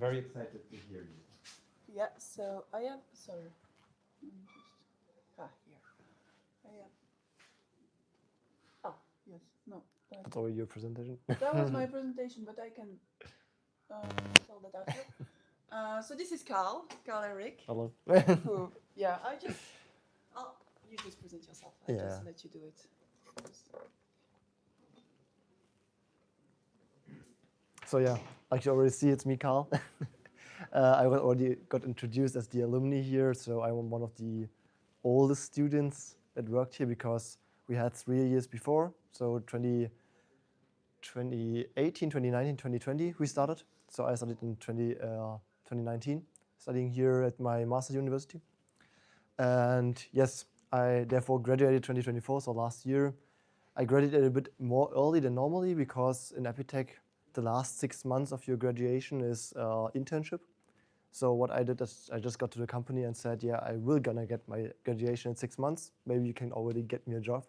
Very excited to hear you. Yeah, so I am, sorry. Let me just, here. I am. Ah, yes, no. That's already your presentation. That was my presentation, but I can tell that after. So this is Carl Eric. Hello. Who, yeah, you just present yourself. I just let you do it. So yeah, like you already see, it's me, Carl. I already got introduced as the alumni here, so I'm one of the oldest students that worked here because we had 3 years before. So 2018, 2019, 2020 we started. So I started in 2019, studying here at my master's university. And yes, I therefore graduated 2024, so last year. I graduated a bit more early than normally because in Epitech, the last 6 months of your graduation is internship. So what I did is I just got to the company and said, yeah, I will gonna get my graduation in 6 months. Maybe you can already get me a job.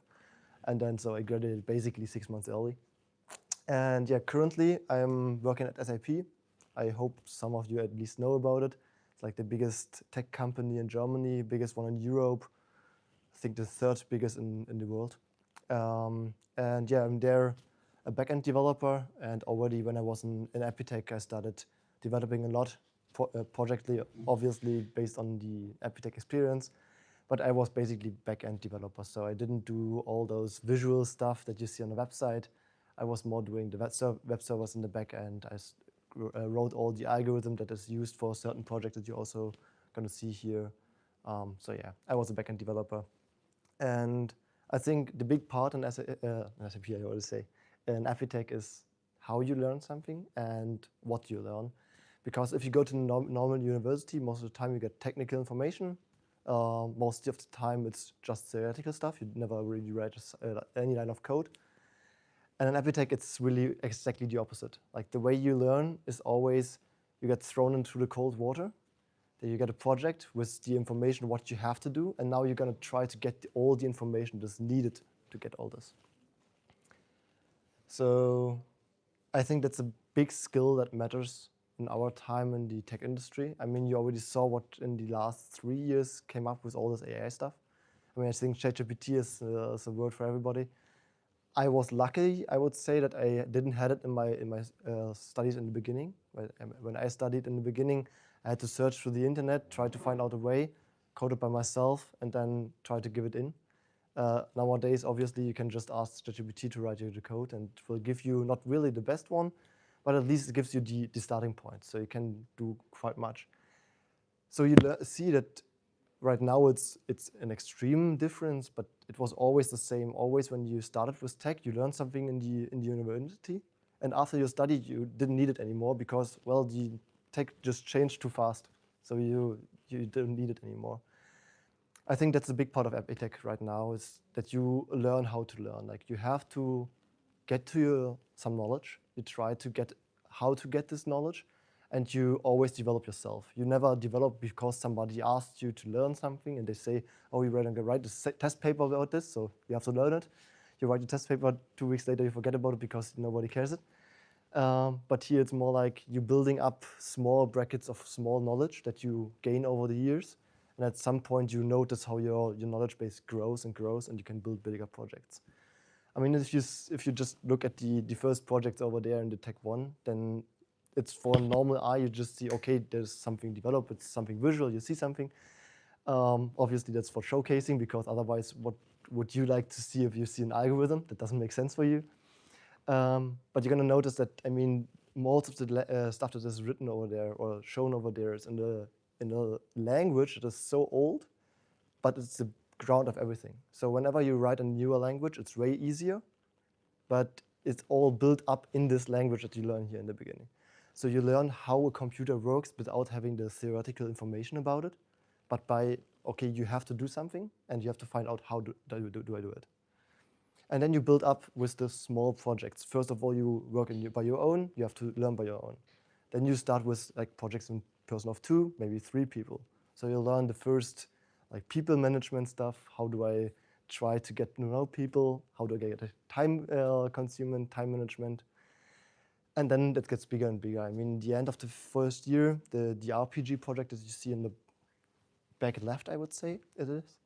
And then so I graduated basically 6 months early. And yeah, currently I'm working at SAP. I hope some of you at least know about it. It's like the biggest tech company in Germany, biggest one in Europe. I think the third biggest in the world. And yeah, I'm there a backend developer. And already when I was in Epitech, I started developing a lot projectly, obviously based on the Epitech experience. But I was basically backend developer, so I didn't do all those visual stuff that you see on the website. I was more doing the web servers in the backend. I wrote all the algorithm that is used for certain projects that you're also going to see here. So yeah, I was a backend developer. And I think the big part in SAP, I always say, in Epitech is how you learn something and what you learn. Because if you go to normal university, most of the time you get technical information. Most of the time it's just theoretical stuff. You never really read any line of code. And in Epitech, it's really exactly the opposite. Like the way you learn is always you get thrown into the cold water. Then you get a project with the information what you have to do, and now you're gonna try to get all the information that's needed to get all this. So I think that's a big skill that matters in our time in the tech industry. I mean, you already saw what in the last 3 years came up with all this AI stuff. I mean, I think ChatGPT is a word for everybody. I was lucky, I would say, that I didn't have it in my studies in the beginning. When I studied in the beginning, I had to search through the internet, try to find out a way, code it by myself, and then try to give it in. Nowadays, obviously, you can just ask ChatGPT to write you the code, and it will give you not really the best one, but at least it gives you the starting point, so you can do quite much. So you see that right now it's an extreme difference, but it was always the same. Always when you started with tech, you learned something in the university, and after you studied, you didn't need it anymore because, well, the tech just changed too fast, so you didn't need it anymore. I think that's a big part of Epitech right now, is that you learn how to learn. Like you have to get to some knowledge. You try to get how to get this knowledge, and you always develop yourself. You never develop because somebody asked you to learn something and they say, oh, you're going to write a test paper about this, so you have to learn it. You write the test paper, 2 weeks later you forget about it because nobody cares it. But here it's more like you're building up small brackets of small knowledge that you gain over the years. And at some point you notice how your knowledge base grows and grows, and you can build bigger projects. I mean, if you just look at the first projects over there in the Tech 1, then it's for a normal eye, you just see, okay, there's something developed, it's something visual, you see something. Obviously, that's for showcasing, because otherwise, what would you like to see if you see an algorithm? That doesn't make sense for you. But you're going to notice that, I mean, most of the stuff that is written over there or shown over there is in a language that is so old, but it's the ground of everything. So whenever you write a newer language, it's way easier, but it's all built up in this language that you learn here in the beginning. So you learn how a computer works without having the theoretical information about it, but by, okay, you have to do something, and you have to find out how do I do it. And then you build up with the small projects. First of all, you work by your own, you have to learn by your own. Then you start with like projects in person of 2, maybe 3 people. So you learn the first like people management stuff. How do I try to get to know people? How do I get time consuming, time management? And then it gets bigger and bigger. I mean, the end of the first year, the RPG project that you see in the back left, I would say it is,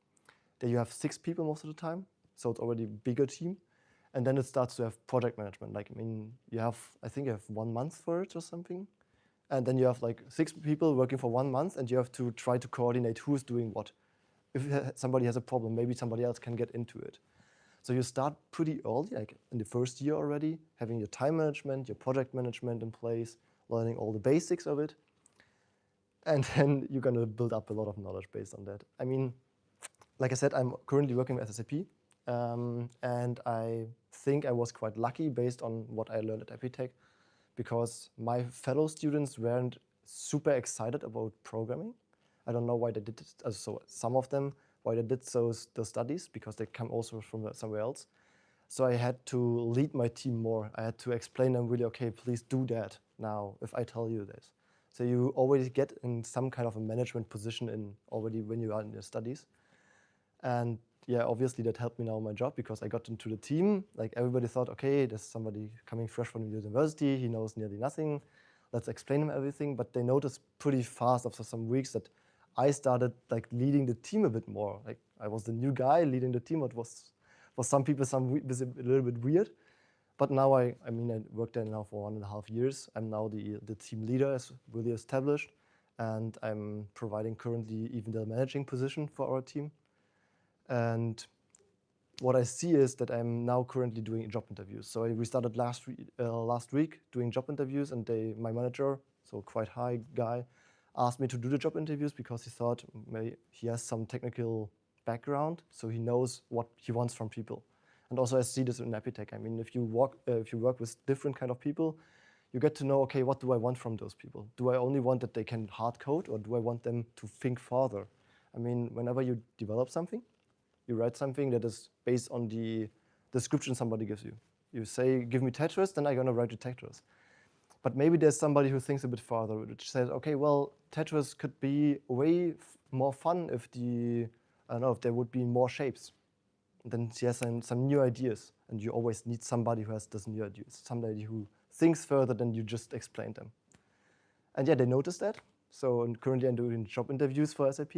that you have 6 people most of the time, so it's already a bigger team. And then it starts to have project management. Like, I mean, I think you have 1 month for it or something. And then you have like 6 people working for 1 month, and you have to try to coordinate who's doing what. If somebody has a problem, maybe somebody else can get into it. So you start pretty early, like in the first year already, having your time management, your project management in place, learning all the basics of it. And then you're going to build up a lot of knowledge based on that. I mean, like I said, I'm currently working with SAP, and I think I was quite lucky based on what I learned at Epitech, because my fellow students weren't super excited about programming. I don't know why they did it. So some of them, why they did those studies, because they come also from somewhere else. So I had to lead my team more. I had to explain them really, okay, please do that now if I tell you this. So you always get in some kind of a management position already when you are in your studies. And yeah, obviously that helped me now in my job, because I got into the team. Like, everybody thought, okay, there's somebody coming fresh from the university, he knows nearly nothing. Let's explain him everything. But they noticed pretty fast after some weeks that I started like leading the team a bit more. Like, I was the new guy leading the team. It was for some people a little bit weird. But now I mean, I worked there now for 1.5 years. I'm now the team leader, as really established, and I'm providing currently even the managing position for our team. And what I see is that I'm now currently doing job interviews. So we started last week doing job interviews, and my manager, so quite high guy, asked me to do the job interviews because he thought he has some technical background, so he knows what he wants from people. And also I see this in Epitech. I mean, if you work with different kind of people, you get to know, okay, what do I want from those people? Do I only want that they can hard code, or do I want them to think further? I mean, whenever you develop something, you write something that is based on the description somebody gives you. You say, give me Tetris, then I'm going to write you Tetris. But maybe there's somebody who thinks a bit farther, which says, okay, well, Tetris could be way more fun if if there would be more shapes. And then she has some new ideas, and you always need somebody who has those new ideas, somebody who thinks further than you just explained them. And yeah, they noticed that. So currently I'm doing job interviews for SAP.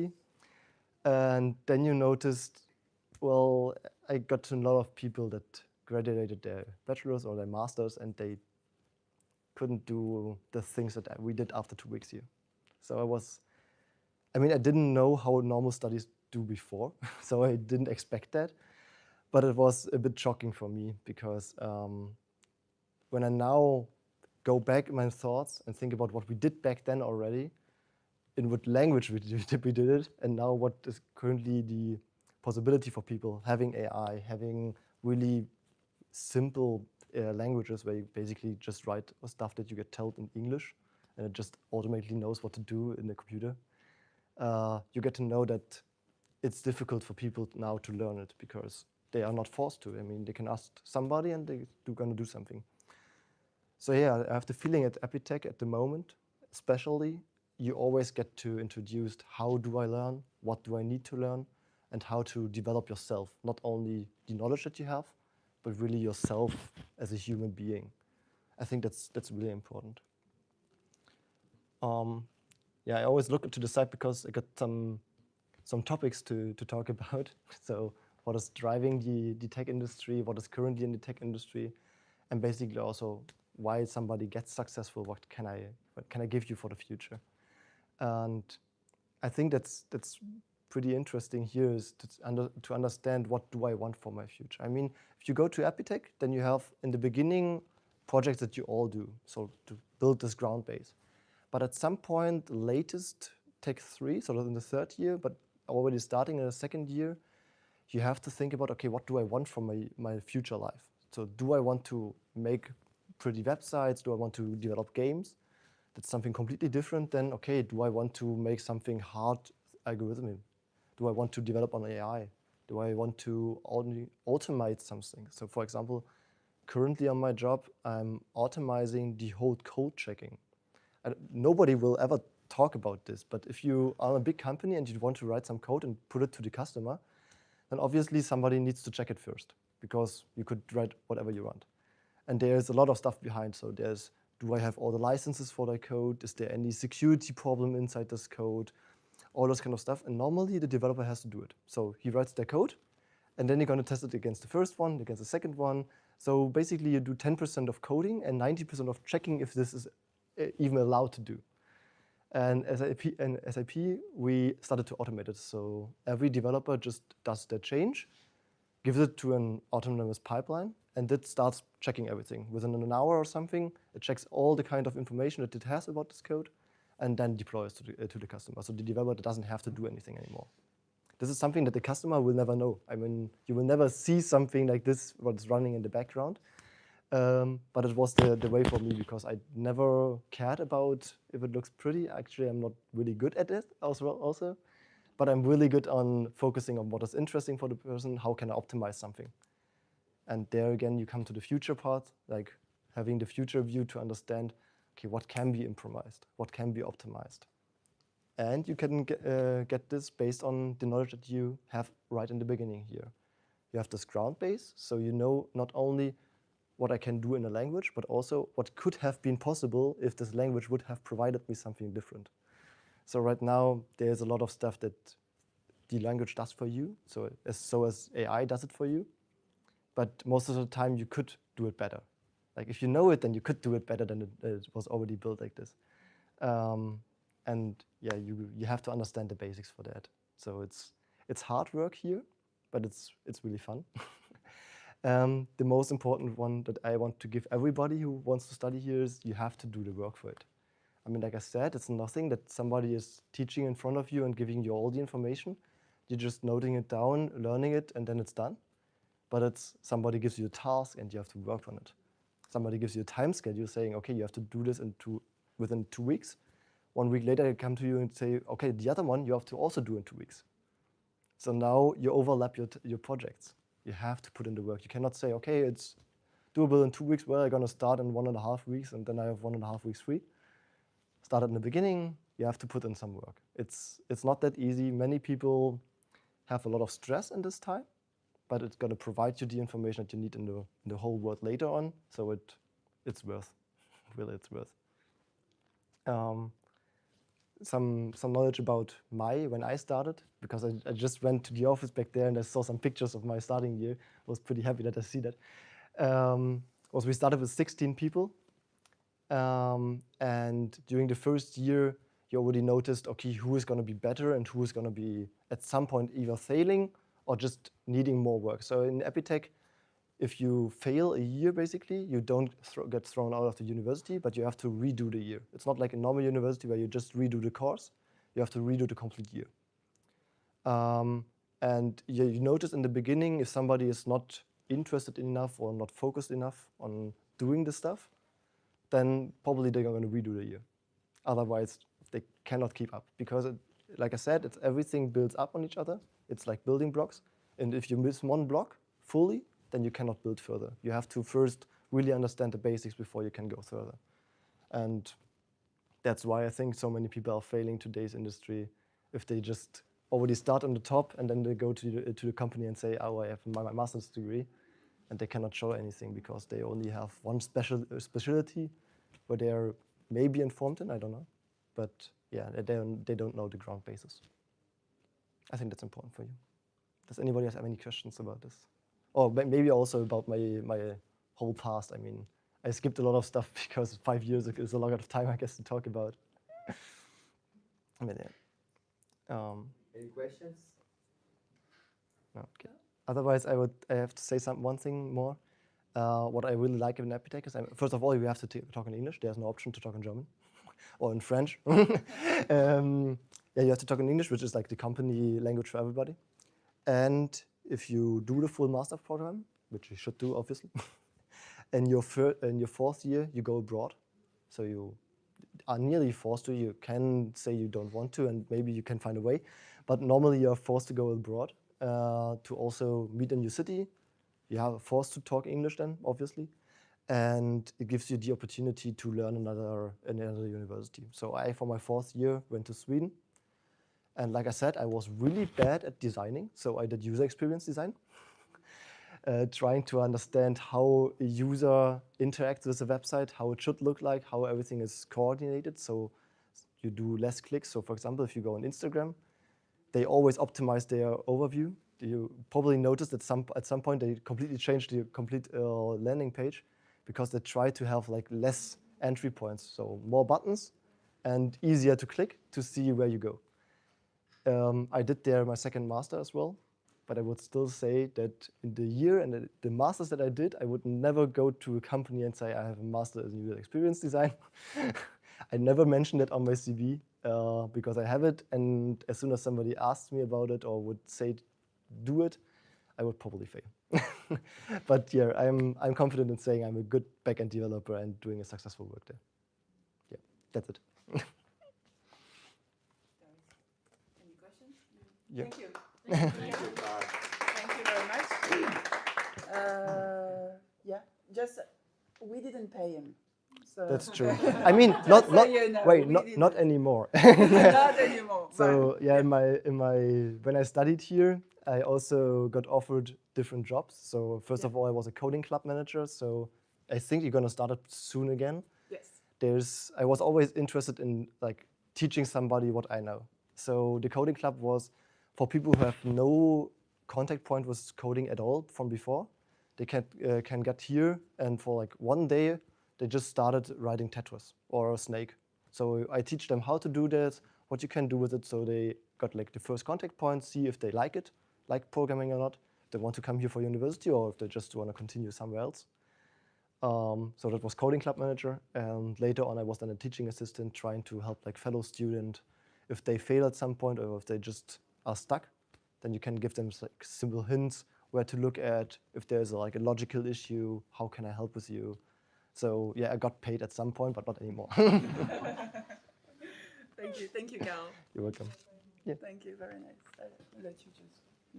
And then you noticed, well, I got to know a lot of people that graduated their bachelor's or their master's, and they couldn't do the things that we did after 2 weeks here. So I didn't know how normal studies do before, so I didn't expect that. But it was a bit shocking for me, because when I now go back in my thoughts and think about what we did back then already, in what language we did it, and now what is currently the possibility for people having AI, having really simple languages where you basically just write stuff that you get told in English, and it just automatically knows what to do in the computer. You get to know that it's difficult for people now to learn it, because they are not forced to. I mean, they can ask somebody and they're going to do something. So yeah, I have the feeling at Epitech at the moment, especially, you always get to introduce how do I learn, what do I need to learn, and how to develop yourself. Not only the knowledge that you have, but really yourself as a human being. I think that's really important. Yeah, I always look to the side because I got some topics to talk about. So what is driving the tech industry, what is currently in the tech industry, and basically also why somebody gets successful, what can I give you for the future. And I think that's pretty interesting here, is to understand what do I want for my future. I mean, if you go to Epitech, then you have in the beginning projects that you all do, so to build this ground base. But at some point, the latest Tech 3, so in the 3rd year, but already starting in the 2nd year, you have to think about, okay, what do I want from my future life? So do I want to make pretty websites? Do I want to develop games? That's something completely different than, okay, do I want to make something hard algorithmic? Do I want to develop on AI? Do I want to only automate something? So for example, currently on my job, I'm automizing the whole code checking. Nobody will ever talk about this, but if you are a big company and you want to write some code and put it to the customer, then obviously somebody needs to check it first, because you could write whatever you want. And there's a lot of stuff behind. So there's, do I have all the licenses for the code? Is there any security problem inside this code? All those kind of stuff. And normally the developer has to do it. So he writes their code, and then you're going to test it against the first one, against the second one. So basically you do 10% of coding and 90% of checking if this is even allowed to do. And SAP, we started to automate it. So every developer just does their change, gives it to an autonomous pipeline, and it starts checking everything. Within an hour or something, it checks all the kind of information that it has about this code, and then deploys to the customer. So the developer doesn't have to do anything anymore. This is something that the customer will never know. I mean, you will never see something like this, what's running in the background. But it was the way for me, because I never cared about if it looks pretty. Actually, I'm not really good at it also. But I'm really good on focusing on what is interesting for the person, how can I optimize something. And there again, you come to the future part, like having the future view to understand, okay, what can be improvised, what can be optimized. And you can get this based on the knowledge that you have right in the beginning here. You have this ground base, so you know not only what I can do in a language, but also what could have been possible if this language would have provided me something different. So right now, there's a lot of stuff that the language does for you, so as AI does it for you. But most of the time, you could do it better. Like if you know it, then you could do it better than it was already built like this. And yeah, you have to understand the basics for that. So it's hard work here, but it's really fun. The most important one that I want to give everybody who wants to study here is you have to do the work for it. I mean, like I said, it's nothing that somebody is teaching in front of you and giving you all the information. You're just noting it down, learning it, and then it's done. But it's somebody gives you a task and you have to work on it. Somebody gives you a time schedule saying, okay, you have to do this within 2 weeks. 1 week later, they come to you and say, okay, the other one you have to also do in 2 weeks. So now you overlap your projects. You have to put in the work. You cannot say, okay, it's doable in 2 weeks. Well, I'm going to start in 1.5 weeks, and then I have 1.5 weeks free. Start in the beginning. You have to put in some work. It's not that easy. Many people have a lot of stress in this time, but it's going to provide you the information that you need in the whole world later on. So it's worth. Really, it's worth. Some knowledge about when I started, because I just went to the office back there and I saw some pictures of my starting year. I was pretty happy that I see that. We started with 16 people. And during the first year, you already noticed, okay, who is going to be better and who is going to be at some point either failing or just needing more work. So in Epitech, if you fail a year, basically, you don't get thrown out of the university, but you have to redo the year. It's not like a normal university where you just redo the course. You have to redo the complete year. And you notice in the beginning, if somebody is not interested enough or not focused enough on doing the stuff, then probably they're going to redo the year. Otherwise, they cannot keep up. Because, like I said, everything builds up on each other. It's like building blocks. And if you miss one block fully, then you cannot build further. You have to first really understand the basics before you can go further. And that's why I think so many people are failing today's industry if they just already start on the top and then they go to the company and say, oh, I have my master's degree, and they cannot show anything because they only have one specialty where they are maybe informed in, I don't know. But yeah, they don't know the ground basis. I think that's important for you. Does anybody have any questions about this? Or maybe also about my whole past. I mean, I skipped a lot of stuff because 5 years is a lot of time, I guess, to talk about. I mean, yeah. Any questions? No, okay. Otherwise, I have to say one thing more. What I really like in Epitech is, first of all, you have to talk in English. There's no option to talk in German or in French. Yeah, you have to talk in English, which is like the company language for everybody. And if you do the full master program, which you should do, obviously, in your 4th year, you go abroad. So you are nearly forced to. You can say you don't want to, and maybe you can find a way. But normally, you're forced to go abroad to also meet a new city. You are forced to talk English then, obviously. And it gives you the opportunity to learn another university. So I, for my 4th year, went to Sweden. And like I said, I was really bad at designing. So I did user experience design. trying to understand how a user interacts with the website, how it should look like, how everything is coordinated, so you do less clicks. So for example, if you go on Instagram, they always optimize their overview. You probably noticed that at some point they completely changed the complete landing page because they try to have like less entry points, so more buttons and easier to click to see where you go. I did there my second master as well, but I would still say that in the year and the masters that I did, I would never go to a company and say I have a master in user experience design. I never mentioned it on my CV because I have it, and as soon as somebody asked me about it or would say do it, I would probably fail. But yeah, I'm confident in saying I'm a good backend developer and doing a successful work there. Yeah, that's it. Any questions? Yeah. Thank you. Thank you, Carl. Thank you very much. Yeah, just we didn't pay him. So That's true. I mean, not so you know, we didn't. not anymore. Not anymore. So but, yeah, when I studied here, I also got offered different jobs. So first of all, I was a coding club manager. So I think you're gonna start it soon again. yes. I was always interested in like teaching somebody what I know. So the coding club was for people who have no contact point with coding at all from before. They can get here, and for like one day, they just started writing Tetris or Snake. So I teach them how to do that, what you can do with it. So they got like the first contact point, see if they like it, like programming or not. If they want to come here for university or if they just want to continue somewhere else. So that was coding club manager, and later on I was then a teaching assistant trying to help like fellow student if they fail at some point or if they just are stuck, then you can give them like simple hints where to look at if there's like a logical issue, how can I help with you. So yeah, I got paid at some point, but not anymore. Thank you, Carl. You're welcome. Thank you, very nice. I'll let you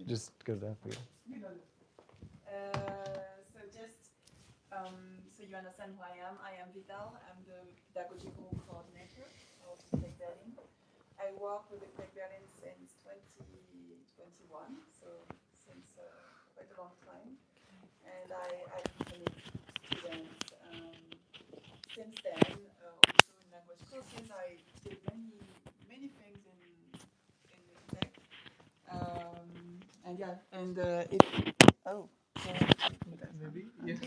Just go there for you. So just so you understand who I am Vital. I'm the pedagogical coordinator of Epitech Berlin. I work with Epitech Berlin since 2021, so since quite a long time. And I accompany students since then, also in language courses. I did many things in Epitech. And yeah, and it. Oh. Maybe. Yes.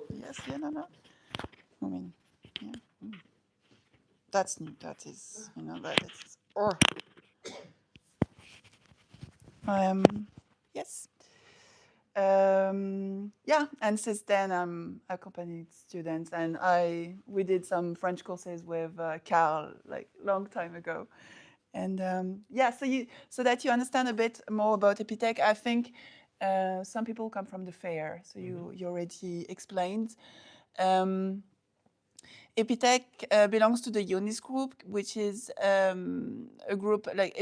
Yes. Yeah. No. I mean, yeah. That's new. That is, that is. Or. Yes. Yeah, and since then I'm accompanied students, and we did some French courses with Carl like long time ago, and yeah. So that you understand a bit more about Epitech, I think some people come from the fair, so you already explained. Epitech belongs to the UNIS group, which is a group like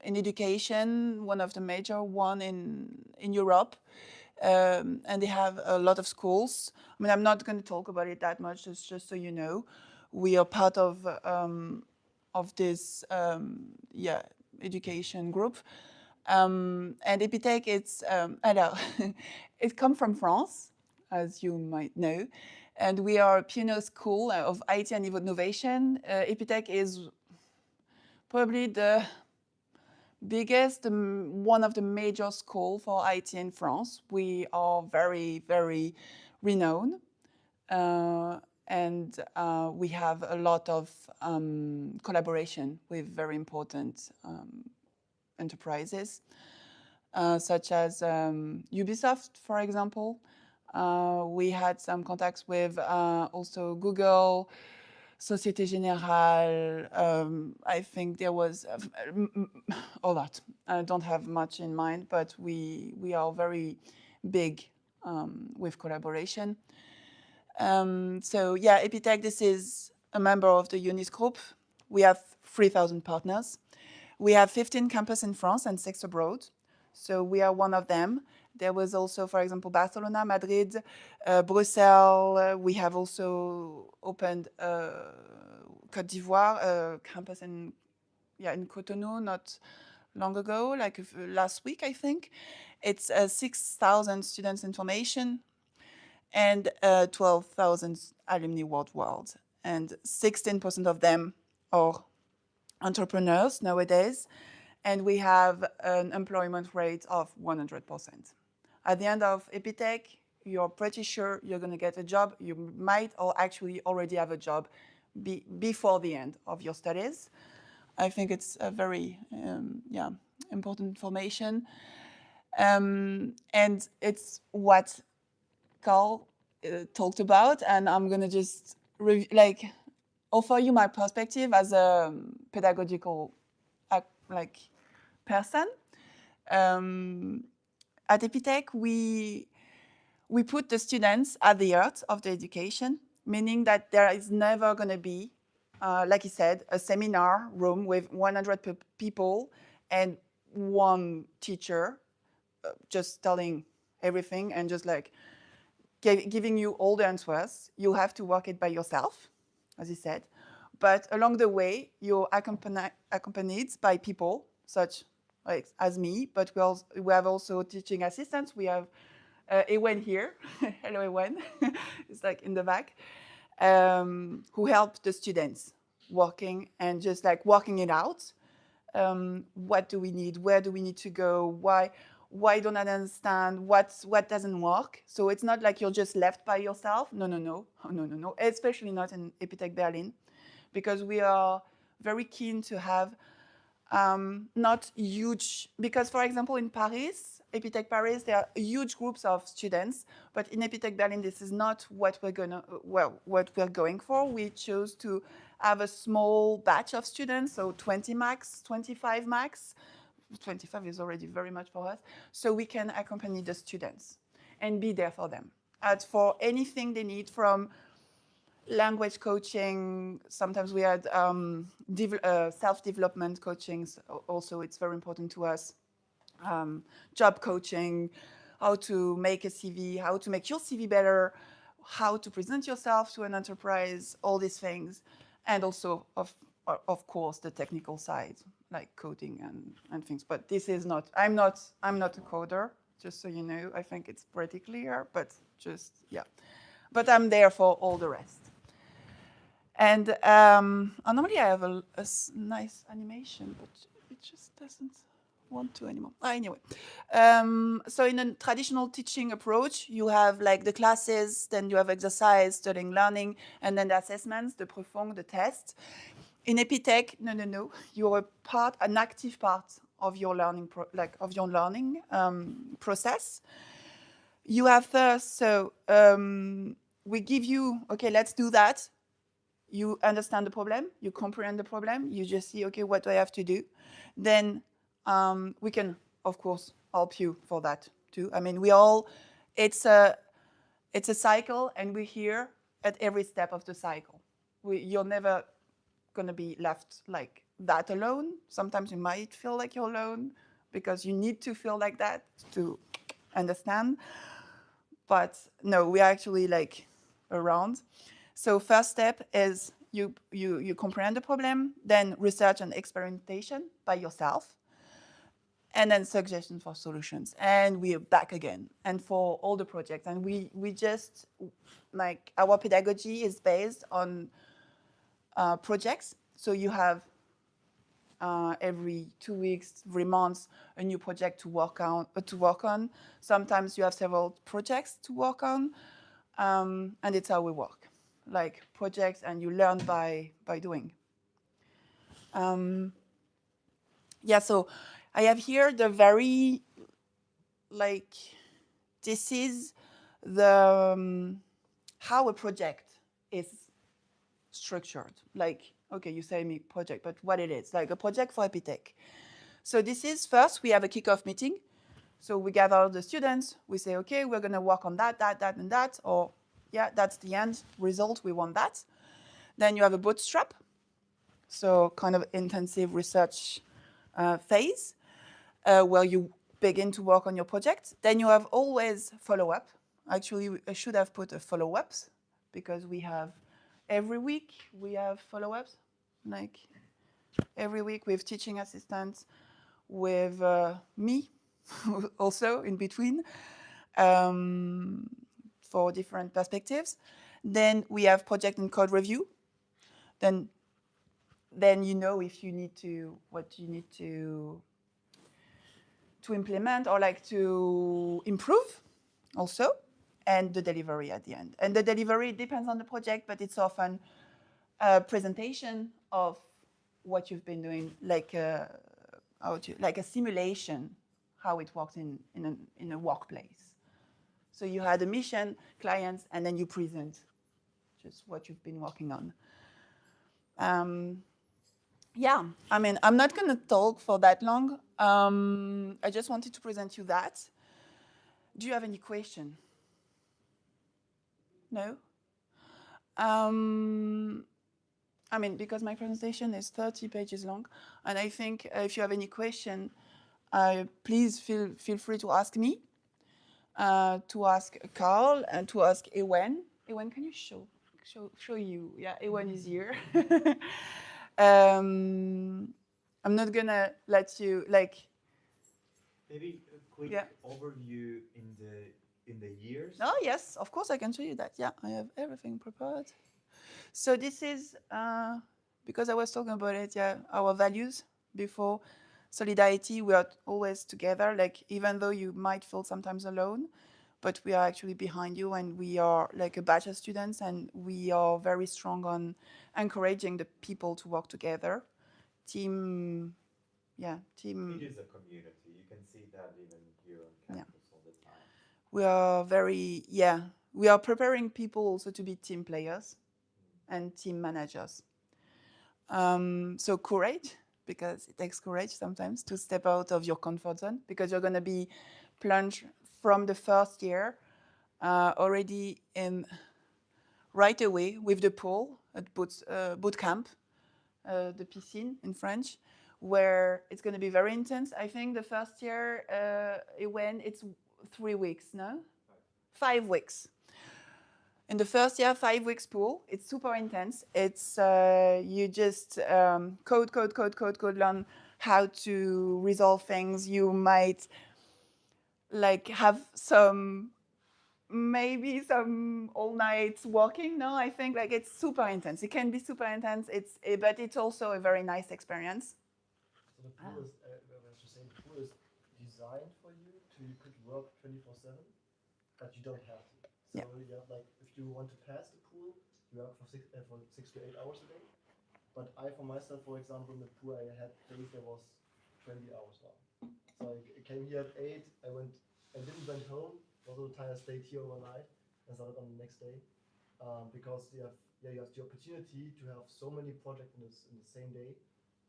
in education, one of the major one in Europe. And they have a lot of schools. I mean, I'm not going to talk about it that much, just so you know. We are part of this education group. And Epitech, it comes from France, as you might know. And we are a pioneer school of IT and innovation. Epitech is probably the biggest, one of the major schools for IT in France. We are very, very renowned. And we have a lot of collaboration with very important enterprises, such as Ubisoft, for example. We had some contacts with also Google, Société Générale. I think there was a lot. I don't have much in mind, but we are very big with collaboration. So yeah, Epitech, this is a member of the UNIS group. We have 3,000 partners. We have 15 campuses in France and 6 abroad. So we are one of them. There was also, for example, Barcelona, Madrid, Brussels. We have also opened Côte d'Ivoire, campus in Cotonou, not long ago, like last week, I think. It's 6,000 students information and 12,000 alumni worldwide. And 16% of them are entrepreneurs nowadays. And we have an employment rate of 100%. At the end of Epitech, you're pretty sure you're going to get a job. You might or actually already have a job before the end of your studies. I think it's a very important information. And it's what Carl talked about, and I'm going to just offer you my perspective as a pedagogical person. At Epitech, we put the students at the heart of the education, meaning that there is never going to be, like he said, a seminar room with 100 people and one teacher just telling everything and just like giving you all the answers. You have to work it by yourself, as he said. But along the way, you're accompanied by people such as me, but we have also teaching assistants. We have Ewen here. Hello, Ewen. It's like in the back, who help the students working and just like working it out. What do we need? Where do we need to go? Why don't I understand? What doesn't work? So it's not like you're just left by yourself. No. Especially not in Epitech Berlin, because we are very keen to have not huge, because for example in Paris, Epitech Paris, there are huge groups of students, but in Epitech Berlin, this is not what we're going for. We chose to have a small batch of students, so 20 max, 25 max. 25 is already very much for us, so we can accompany the students and be there for them. And for anything they need, from language coaching, sometimes we had self-development coachings, also it's very important to us. Job coaching, how to make a CV, how to make your CV better, how to present yourself to an enterprise, all these things. And also, of course, the technical side, like coding and things. But this is not, I'm not a coder, just so you know. I think it's pretty clear, but just, yeah. But I'm there for all the rest. And normally I have a nice animation, but it just doesn't want to anymore. Anyway, so in a traditional teaching approach, you have like the classes, then you have exercise, studying, learning, and then the assessments, the Prüfung, the test. In Epitech, no, you're an active part of your learning, process. You have first, so we give you, okay, let's do that. You understand the problem, you comprehend the problem, you just see, okay, what do I have to do? Then we can, of course, help you for that too. I mean, it's a cycle, and we're here at every step of the cycle. You're never going to be left like that alone. Sometimes you might feel like you're alone because you need to feel like that to understand. But no, we're actually like around. So first step is you comprehend the problem, then research and experimentation by yourself, and then suggestions for solutions. And we are back again, and for all the projects. And we just, like, our pedagogy is based on projects. So you have every 2 weeks, 3 months, a new project to work on. Sometimes you have several projects to work on, and it's how we work, like projects, and you learn by doing. Yeah, so I have here the very, like, this is the how a project is structured. Like, okay, you say me project, but what it is, like a project for Epitech. So this is, first we have a kickoff meeting. So we gather the students, we say, okay, we're gonna work on that, and that, or yeah, that's the end result, we want that. Then you have a bootstrap, so kind of intensive research phase where you begin to work on your project. Then you have always follow-up. Actually, I should have put a follow-ups, because we have every week we have follow-ups, like every week with teaching assistants, with me also in between for different perspectives. Then we have project and code review. Then you know if you need to, what you need to implement or like to improve also, and the delivery at the end. And the delivery depends on the project, but it's often a presentation of what you've been doing, like like a simulation, how it works in a workplace. So you had a mission, clients, and then you present just what you've been working on. Yeah, I mean, I'm not going to talk for that long. I just wanted to present you that. Do you have any question? No? I mean, because my presentation is 30 pages long, and I think if you have any question, please feel free to ask me, to ask Carl, and to ask Ewen. Ewen, can you show you? Yeah, Ewen is here. I'm not gonna let you Maybe a quick overview in the years. Oh yes, of course I can show you that. Yeah, I have everything prepared. So this is because I was talking about it. Yeah, our values before. Solidarity. We are always together. Like even though you might feel sometimes alone, but we are actually behind you, and we are like a batch of students, and we are very strong on encouraging the people to work together. Team. It is a community. You can see that even here on campus all the time. We are we are preparing people also to be team players and team managers. So courage, because it takes courage sometimes to step out of your comfort zone, because you're going to be plunged from the first year already in right away with the pool at boot camp, the piscine in French, where it's going to be very intense. I think the first year it's 3 weeks, no? 5 weeks. In the first year, 5 weeks pool. It's super intense. It's you just code, learn how to resolve things. You might like have maybe some all nights working. No, I think like it's super intense. It can be super intense. But it's also a very nice experience. So the pool is, I was just saying, the pool is designed for you to you could work 24/7, but you don't have to. So you have like, if you want to pass the pool, you work for 6 to 8 hours a day. But I, for myself, for example, in the pool, I had days that was 20 hours long. So I came here at 8. I didn't went home. Most of the time I stayed here overnight and started on the next day, because you have the opportunity to have so many projects in the same day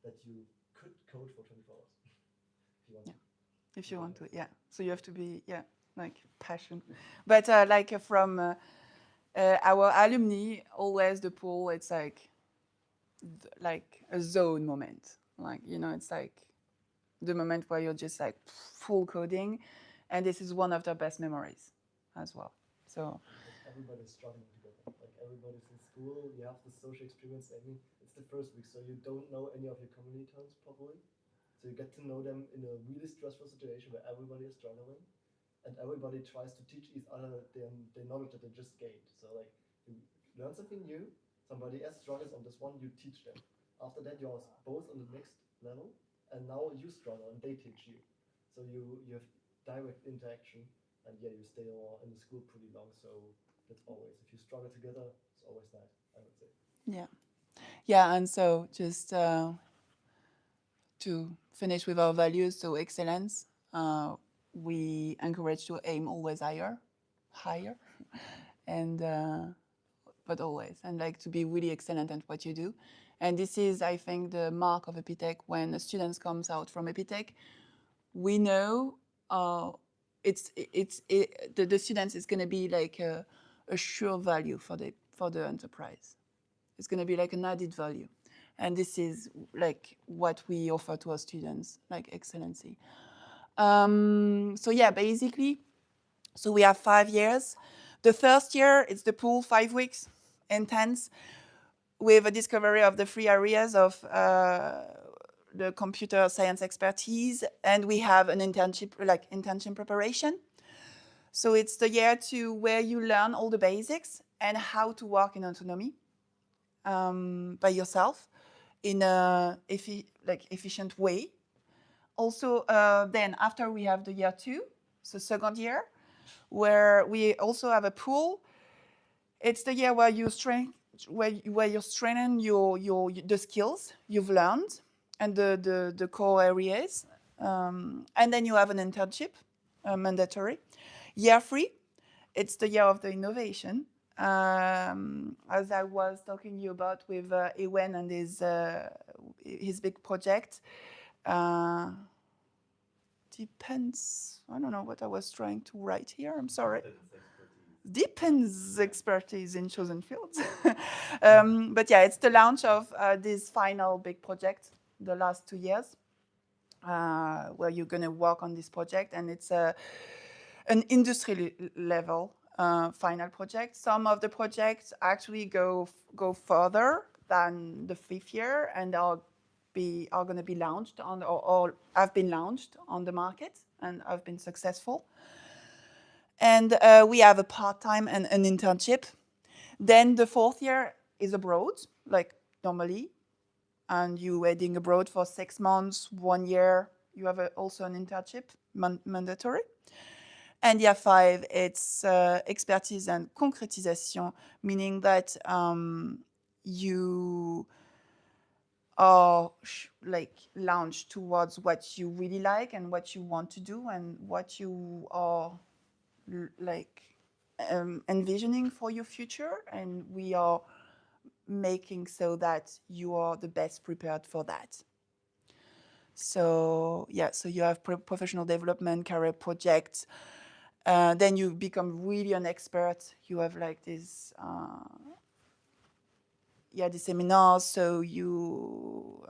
that you could code for 24 hours if you want to. If you want to, yeah. So you have to be, like passion. But from our alumni, always the pool, it's like a zone moment. Like, it's like the moment where you're just like full coding. And this is one of the best memories as well. So everybody's struggling together. Like everybody's in school, you have the social experience. I mean, it's the first week, so you don't know any of your commilitons properly. So you get to know them in a really stressful situation where everybody is struggling, and everybody tries to teach each other the knowledge that they just gained. So like you learn something new, somebody else struggles on this one, you teach them. After that, you're both on the next level, and now you struggle and they teach you. So you have direct interaction, and you stay in the school pretty long. So that's always, if you struggle together, it's always nice, I would say. Yeah, and so just to finish with our values, so excellence, we encourage to aim always higher, and but always, and like to be really excellent at what you do. And this is, I think, the mark of Epitech. When a student comes out from Epitech, we know the students is going to be like a sure value for the enterprise. It's going to be like an added value. And this is like what we offer to our students, like excellency. So yeah, basically, so we have 5 years. The first year, it's the pool, 5 weeks, intense, with a discovery of the 3 areas of the computer science expertise, and we have an internship, like internship preparation. So it's the year 2 where you learn all the basics and how to work in autonomy by yourself in a efficient way. Also, then after we have the year 2, so second year, where we also have a pool. It's the year where you strengthen the skills you've learned and the core areas, and then you have an internship, mandatory. Year 3, it's the year of the innovation, as I was talking you about with Ewen and his big project. Depends. I don't know what I was trying to write here. I'm sorry. Depends expertise in chosen fields. But yeah, it's the launch of this final big project, the last 2 years, where you're going to work on this project, and it's an industry level final project. Some of the projects actually go further than the 5th year and are going to be launched on or have been launched on the market and have been successful. And we have a part-time and an internship. Then the 4th year is abroad, like normally, and you're heading abroad for 6 months, 1 year. You have also an internship, mandatory. And year 5, it's expertise and concrétisation, meaning that you are launched towards what you really like and what you want to do and what you are envisioning for your future, and we are making so that you are the best prepared for that. So yeah, so you have professional development, career projects. Then you become really an expert. You have like this, the seminars. So you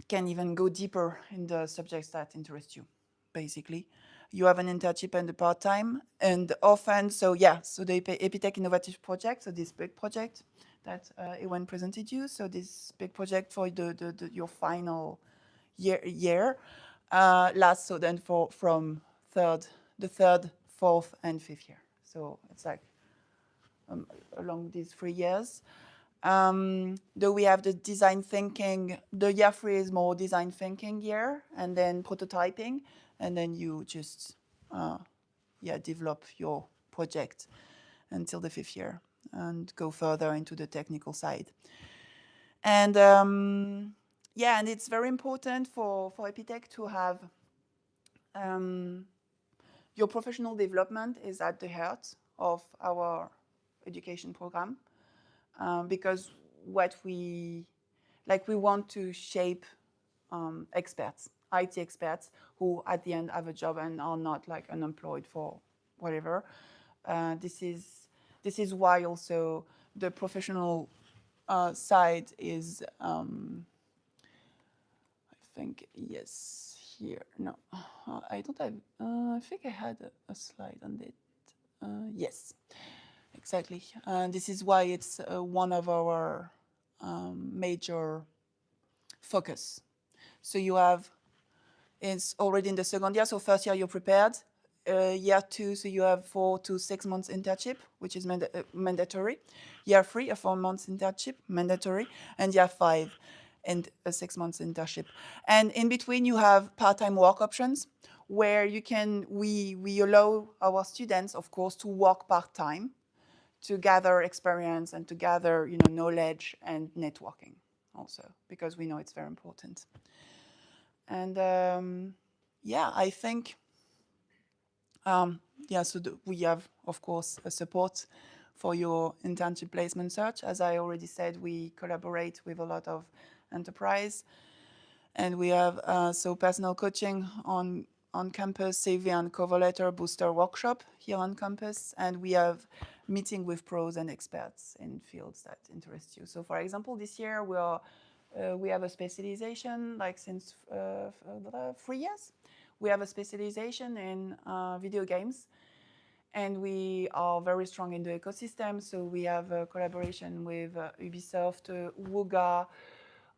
can even go deeper in the subjects that interest you. Basically, you have an internship and a part-time, and often. So yeah, so the Epitech Innovative Project. So this big project that Ewan presented you. So this big project for your final year. Lasts so then from the 3rd, 4th, and 5th year. So it's like along these 3 years. Though we have the design thinking, the year 3 is more design thinking year, and then prototyping, and then you just develop your project until the 5th year and go further into the technical side. And and it's very important for Epitech to have your professional development is at the heart of our education program, because what we want to shape experts, IT experts, who at the end have a job and are not like unemployed for whatever. This is why also the professional side is. I think, yes, here. No, I don't have, I think I had a slide on it. Yes, exactly. This is why it's one of our major focus. So you have, it's already in the second year, so first year you're prepared. Year 2, so you have 4 to 6 months internship, which is mandatory. Year 3, a 4 months internship, mandatory. And year 5, and a 6 months internship. And in between you have part-time work options where we allow our students, of course, to work part-time to gather experience and to gather, knowledge and networking also, because we know it's very important. And I think, we have, of course, a support for your internship placement search. As I already said, we collaborate with a lot of enterprise, and we have personal coaching on campus, CV and cover letter booster workshop here on campus, and we have meeting with pros and experts in fields that interest you. So for example, this year we have a specialization, like since 3 years we have a specialization in video games, And we are very strong in the ecosystem. So we have a collaboration with Ubisoft, Wooga,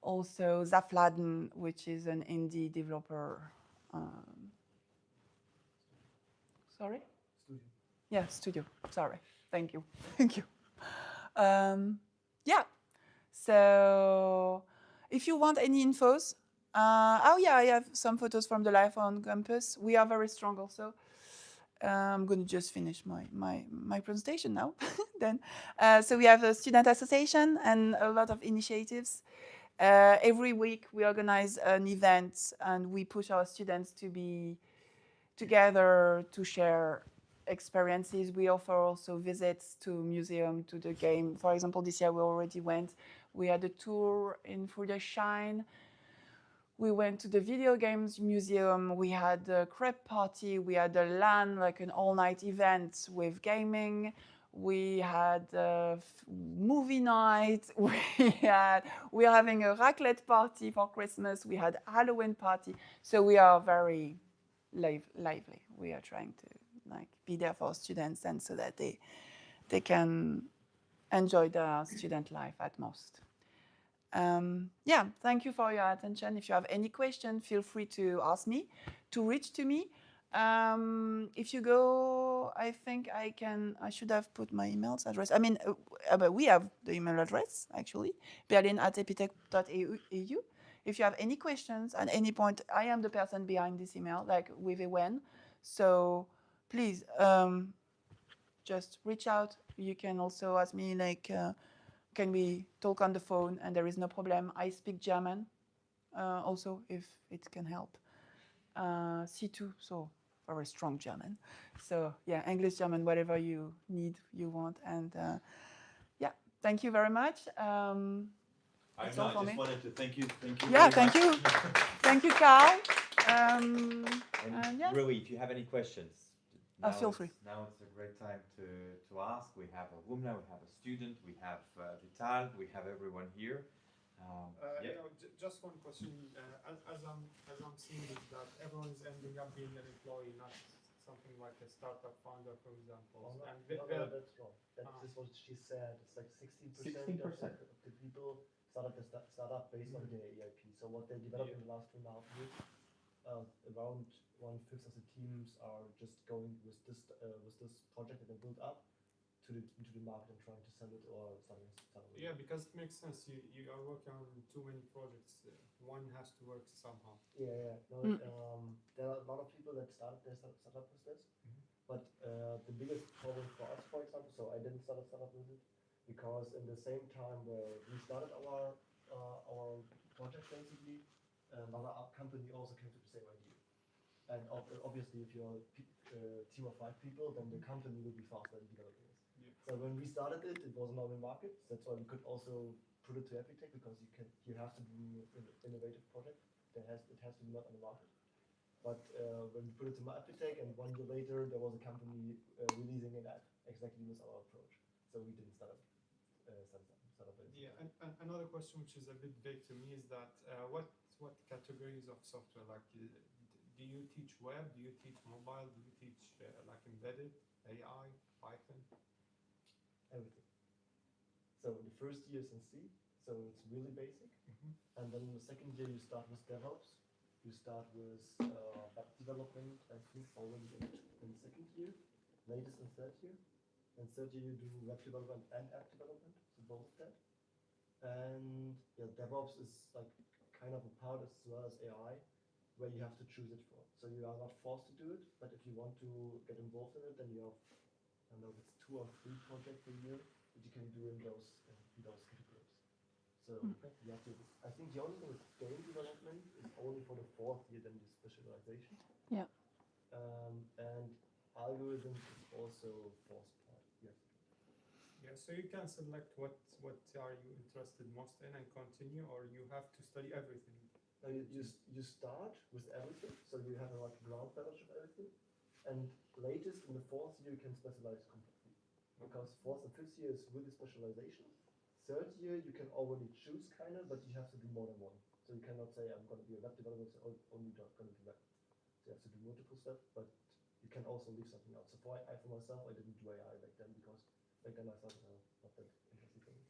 also Zafladen, which is an indie developer. Sorry? Studio. Yeah, studio. Sorry. Thank you. Thank you. Yeah. So if you want any infos, oh yeah, I have some photos from the life on campus. We are very strong also. I'm going to just finish my presentation now. Then, so we have a student association and a lot of initiatives. Every week we organize an event and we push our students to be together to share experiences. We offer also visits to museum, to the game. For example, this year we already went. We had a tour in Friedrichshain. We went to the video games museum. We had a crepe party. We had a LAN, like an all-night event with gaming. We had a movie night. We're having a raclette party for Christmas. We had a Halloween party. So we are very lively. We are trying to be there for students and so that they can enjoy their student life at most. Yeah, thank you for your attention. If you have any question, feel free to ask me, to reach to me. If you go, I think I should have put my email address. I mean, but we have the email address, actually, berlin@epitech.eu. If you have any questions at any point, I am the person behind this email, like with Ewen. So please, just reach out. You can also ask me, like, can we talk on the phone? And there is no problem. I speak German also, if it can help. C2, so very strong German. So yeah, English, German, whatever you need, you want. And yeah, thank you very much. I That's know, all I for just me. wanted to thank you. Yeah, very thank much. you. Thank you, Carl. And Yeah. really, if you have any questions, Feel free. now it's a great time to ask. We have a Wumna, we have a student, we have Vital, we have everyone here. You know, just one question. As I'm seeing it, that everyone's ending up being an employee, not something like a startup founder, for example. No, And that's wrong. That's what she said. It's like 16% 16%. of the people start up based on their EIP. So what they developed in the last 2.5 years, around 1/5 of the teams are just going with this project that they built up into the market and trying to sell it or something. yeah, because it makes sense. You are working on too many projects. One has to work somehow. Yeah. No, there are a lot of people that start up with this. But the biggest problem for us, for example, so I didn't start up with it because in the same time where we started our project, basically, another company also came to the same idea. And obviously, if you're a team of 5 people, then the company will be faster in developing it. Yeah. So when we started it, it was not in market. That's why we could also put it to Epitech, because you have to do an innovative project. It has to be not on the market. But when we put it to Epitech, and 1 year later, there was a company releasing an app exactly with our approach. So we didn't start up. Yeah, and another question which is a bit vague to me is that what categories of software, like, do you teach web? Do you teach mobile? Do you teach like embedded, AI, Python? Everything. So the first year is in C, so it's really basic. And then in the second year, you start with DevOps. You start with web development, I think already in the second year, latest in third year. In third year, you do web development and app development, so both of that. And yeah, DevOps is like kind of a part as well as AI, where you have to choose it for. So you are not forced to do it, but if you want to get involved in it, then you have, I don't know, it's 2 or 3 projects per year that you can do in those categories. So you have to. I think the only thing with game development is only for the 4th year, then the specialization. Yeah. And algorithms is also 4th part. Yes. Yeah, so you can select what are you interested most in and continue, or you have to study everything. You start with everything, so you have a ground knowledge of everything, and latest in the 4th year you can specialize completely, because 4th and 5th year is really specialization. 3rd year you can already choose kind of, but you have to do more than one. So you cannot say I'm going to be a web developer, so only going to do web. So you have to do multiple stuff, but you can also leave something out. So for myself, I didn't do AI back then because back then I thought, well, not that interesting for me.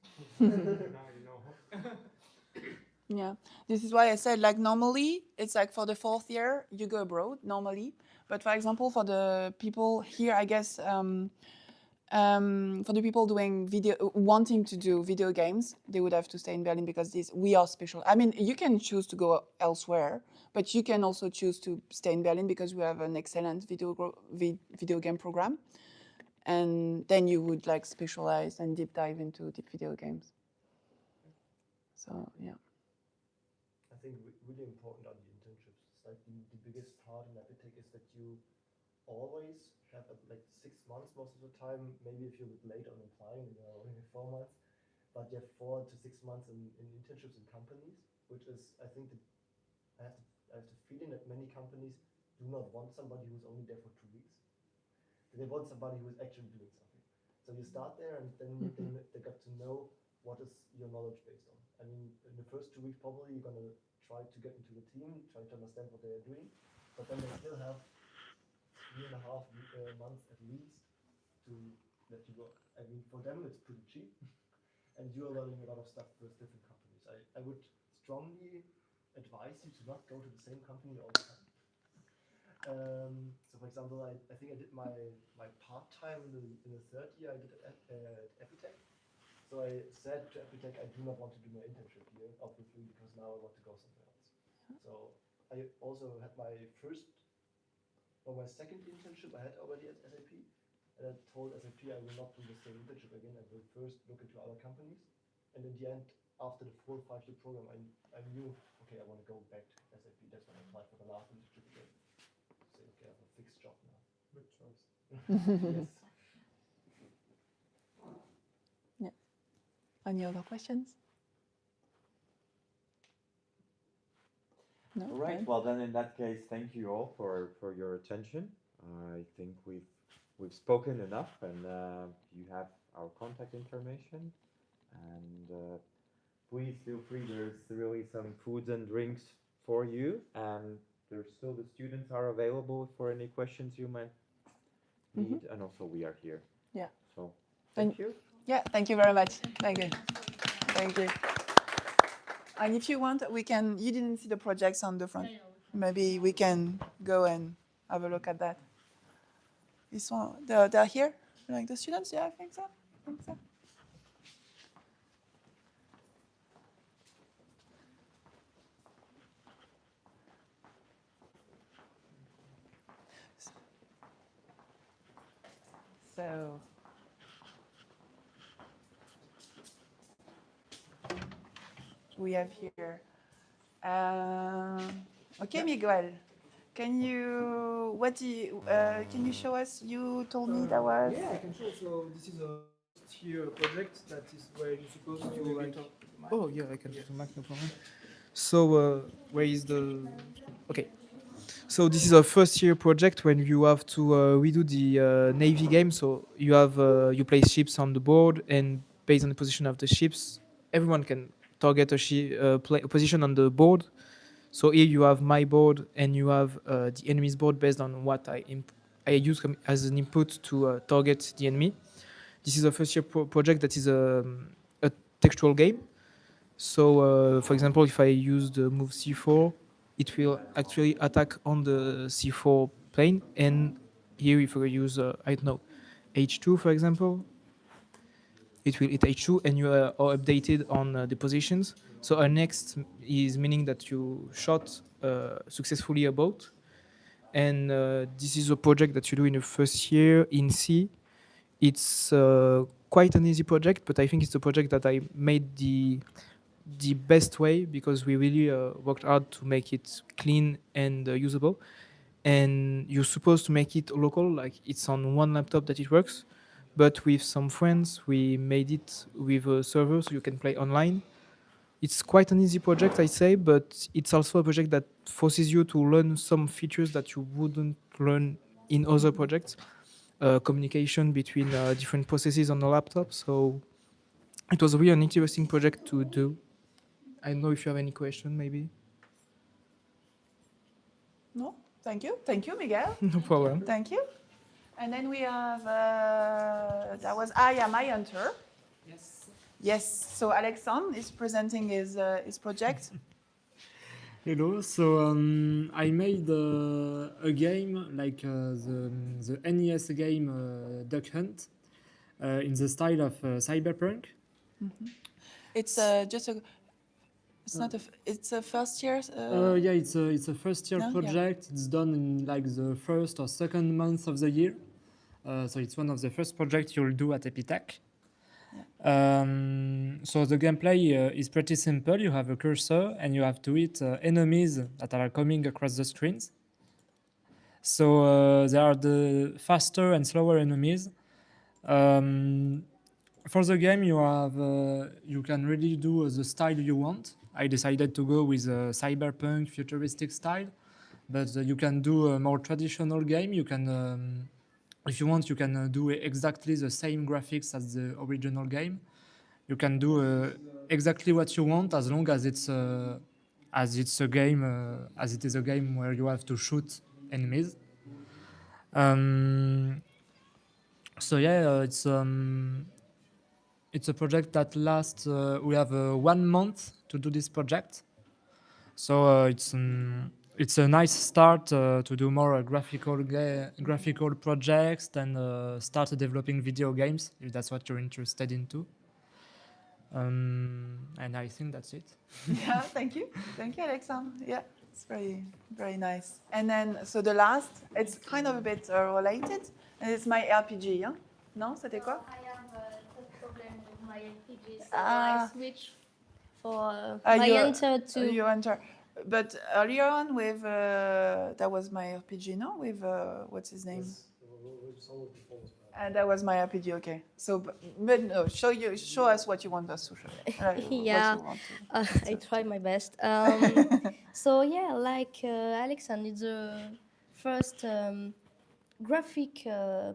Now you know. Yeah, this is why I said, like, normally it's like for the 4th year you go abroad normally, but for example for the people here, I guess for the people doing wanting to do video games, they would have to stay in Berlin because we are special. I mean, you can choose to go elsewhere, but you can also choose to stay in Berlin because we have an excellent video game program, and then you would like specialize and deep dive into deep video games. So yeah. I think really important are the internships. It's like the biggest part in Epitech is that you always have like 6 months most of the time. Maybe if you're a bit late on applying, you know, only 4 months, but you have 4 to 6 months in internships in companies, which is, I think, I have the feeling that many companies do not want somebody who's only there for 2 weeks. They want somebody who is actually doing something. So you start there, and then they got to know what is your knowledge based on. I mean, in the first 2 weeks, probably you're gonna try to get into the team, try to understand what they are doing, but then they still have 3.5 months at least to let you work. I mean, for them it's pretty cheap, and you are learning a lot of stuff with different companies. I would strongly advise you to not go to the same company all the time. So for example, I think I did my part-time in the 3rd year I did at Epitech. So I said to Epitech, I do not want to do my internship here, obviously, because now I want to go somewhere else. So I also had my second internship I had already at SAP, and I told SAP I will not do the same internship again. I will first look into other companies, and in the end, after the 4 or 5 year program, I knew, okay, I want to go back to SAP. That's when I applied for the last internship again. Say, okay, I have a fixed job now. Good choice. Yes. Any other questions? No? All right. Fine. Well, then in that case, thank you all for your attention. I think we've spoken enough, and you have our contact information. And please feel free. There's really some foods and drinks for you, and there's still the students are available for any questions you might need, and also we are here. Yeah. So Thank thank you. Yeah, thank you very much. Thank you. Thank you. And if you want, you didn't see the projects on the front. Maybe we can go and have a look at that. This one, they're here? Like the students? Yeah, I think so. So, we have here. Okay, Miguel. Can you show us? You told me that was. Yeah, I can show. So this is a first-year project that is where you're supposed to like. Oh yeah, I can use the mic, no problem. So where is the? Okay. So this is a first-year project when you have to redo the Navy game. So you have you place ships on the board, and based on the position of the ships, everyone can target a position on the board. So here you have my board, and you have the enemy's board based on what I use as an input to target the enemy. This is a first-year project that is a textual game. So, for example, if I use the move c4, it will actually attack on the c4 plane. And here, if I use, I don't know, h2, for example, it will hit h2, and you are updated on the positions. So our next is meaning that you shot successfully a boat. And this is a project that you do in the first year in C. It's quite an easy project, but I think it's a project that I made the best way, because we really worked hard to make it clean and usable. And you're supposed to make it local, like it's on one laptop that it works. But with some friends, we made it with a server so you can play online. It's quite an easy project, I say, but it's also a project that forces you to learn some features that you wouldn't learn in other projects. Communication between different processes on the laptop. So it was really an interesting project to do. I don't know if you have any question, maybe. No? Thank you, Miguel. No problem. Thank you. And then we have, My Hunter. Yes, so Alexandre is presenting his project. Hello, so I made a game like the NES game Duck Hunt in the style of cyberpunk. It's just a, it's not a, it's a first year. Yeah, it's a first year Yeah, yeah. project. It's done in like the first or second month of the year. So it's one of the first projects you'll do at Epitech. So the gameplay is pretty simple. You have a cursor and you have to hit enemies that are coming across the screens. So there are the faster and slower enemies. For the game, you can really do the style you want. I decided to go with a cyberpunk futuristic style, but you can do a more traditional game. You can, if you want, you can do exactly the same graphics as the original game. You can do exactly what you want as long as it's a game, as it is a game where you have to shoot enemies. So yeah, it's a project that lasts. We have 1 month to do this project, so it's a nice start to do more graphical projects and start developing video games if that's what you're interested into. And I think that's it. Yeah, thank you, Alexandre. Yeah, it's very nice. And then so the last, it's kind of a bit related, and it's my RPG. Yeah? Non, c'était quoi? I have a problem with my RPG, so Ah. I switch for my enter to. You enter. But earlier on with that was my RPG, no? With what's his name? That was my RPG. Okay. So, but no, show us what you want us to show. What you Yeah. want I try my best. So yeah, like Alexandre, it's the first graphic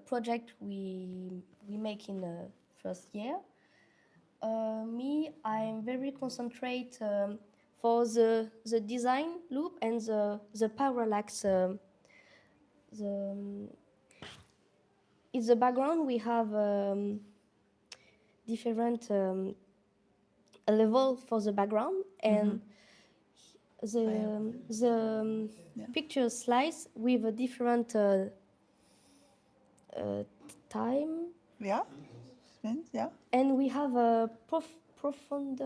project we make in the first year. Me, I'm very concentrate for the design loop and the parallax. In the background we have different level for the background, and the picture slice with a different time, Yeah. Yeah. and we have a profound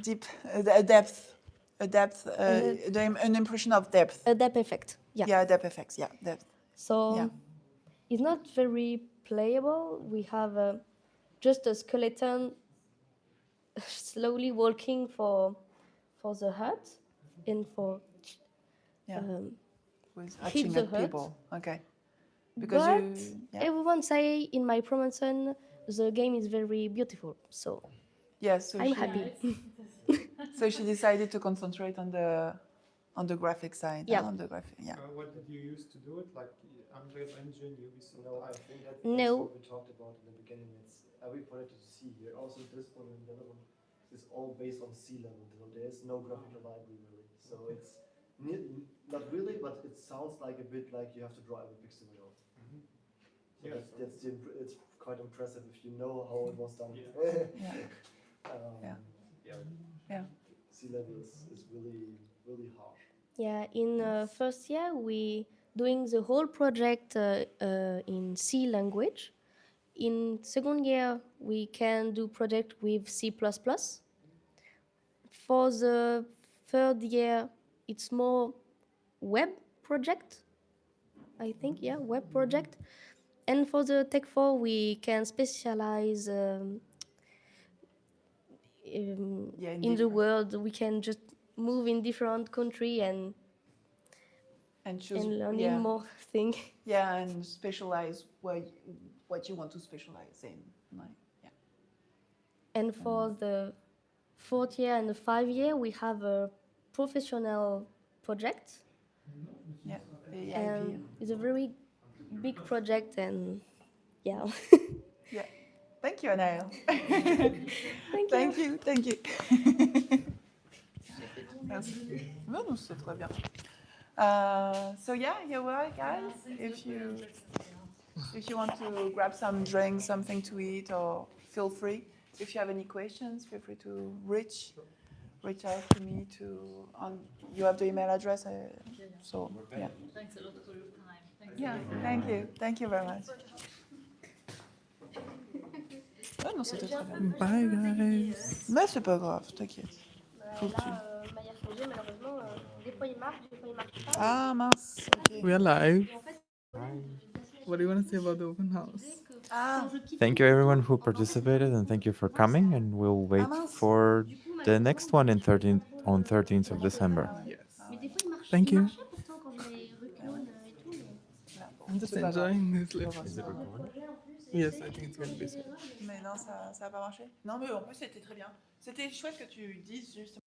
Deep, a depth, an impression of depth. a depth effect. Yeah. Yeah, depth effects. Yeah, depth. So Yeah. it's not very playable. We have just a skeleton slowly walking for the hut and for Yeah. With hit hatching the at hut. people. Okay. Because but you. Yeah. everyone say in my promotion the game is very beautiful. So Yeah, so I'm she- happy. So she decided to concentrate on the graphic side. Yeah. On the graphic. Yeah. What did you use to do it? Like Unreal Engine, Ubisoft? No, I think that's No. what we talked about in the beginning. It's every project you see here, also this one and the other one, is all based on C level. So there's no graphical library really. So it's not really, but it sounds like a bit like you have to draw every pixel at all. So Yeah. it's quite impressive if you know how it was done. Yeah. Um, Yeah. Yeah. Yeah. C level is really harsh. Yeah, in first year we doing the whole project in C language. In second year we can do project with C++. For the third year it's more web project, I think. Yeah, web project. And for the Tech 4 we can specialize Yeah, in the world. We can just move in different country and choose. learning Yeah. more things. Yeah, and specialize what you want to specialize in. Like, yeah. And for the fourth year and the 5 year, we have a professional project, Yeah. The and IP. it's a very big project. And yeah, Yeah. Thank you, Anaël. thank you. Thank you. Merci. Non, non, c'est très bien. So yeah, you're right, guys. If you want to grab some drinks, something to eat, or feel free. If you have any questions, feel free to reach out to me. You have the email address. So yeah. Thanks a lot for your time. Yeah. Thank you. Thank you very much. Ah non, c'était très bien. Bye guys. Mais c'est pas grave, t'inquiète. Là, Maya Fongé, malheureusement, des fois il marche pas. Ah mince. Ok. We are live. Et en fait, What do you want to say about the open house? Ah. Thank you everyone who participated and thank you for coming, and we'll wait for the next one on 13th of December. Yes. Mais des fois il marche. Thank you. Il marchait pourtant quand je les recule et tout. Mais... I'm just C'est pas grave. enjoying this live. Is it recorded? Yes, I think it's going to be so. Mais non, ça a pas marché. Non, mais en plus, c'était très bien. C'était chouette que tu dises juste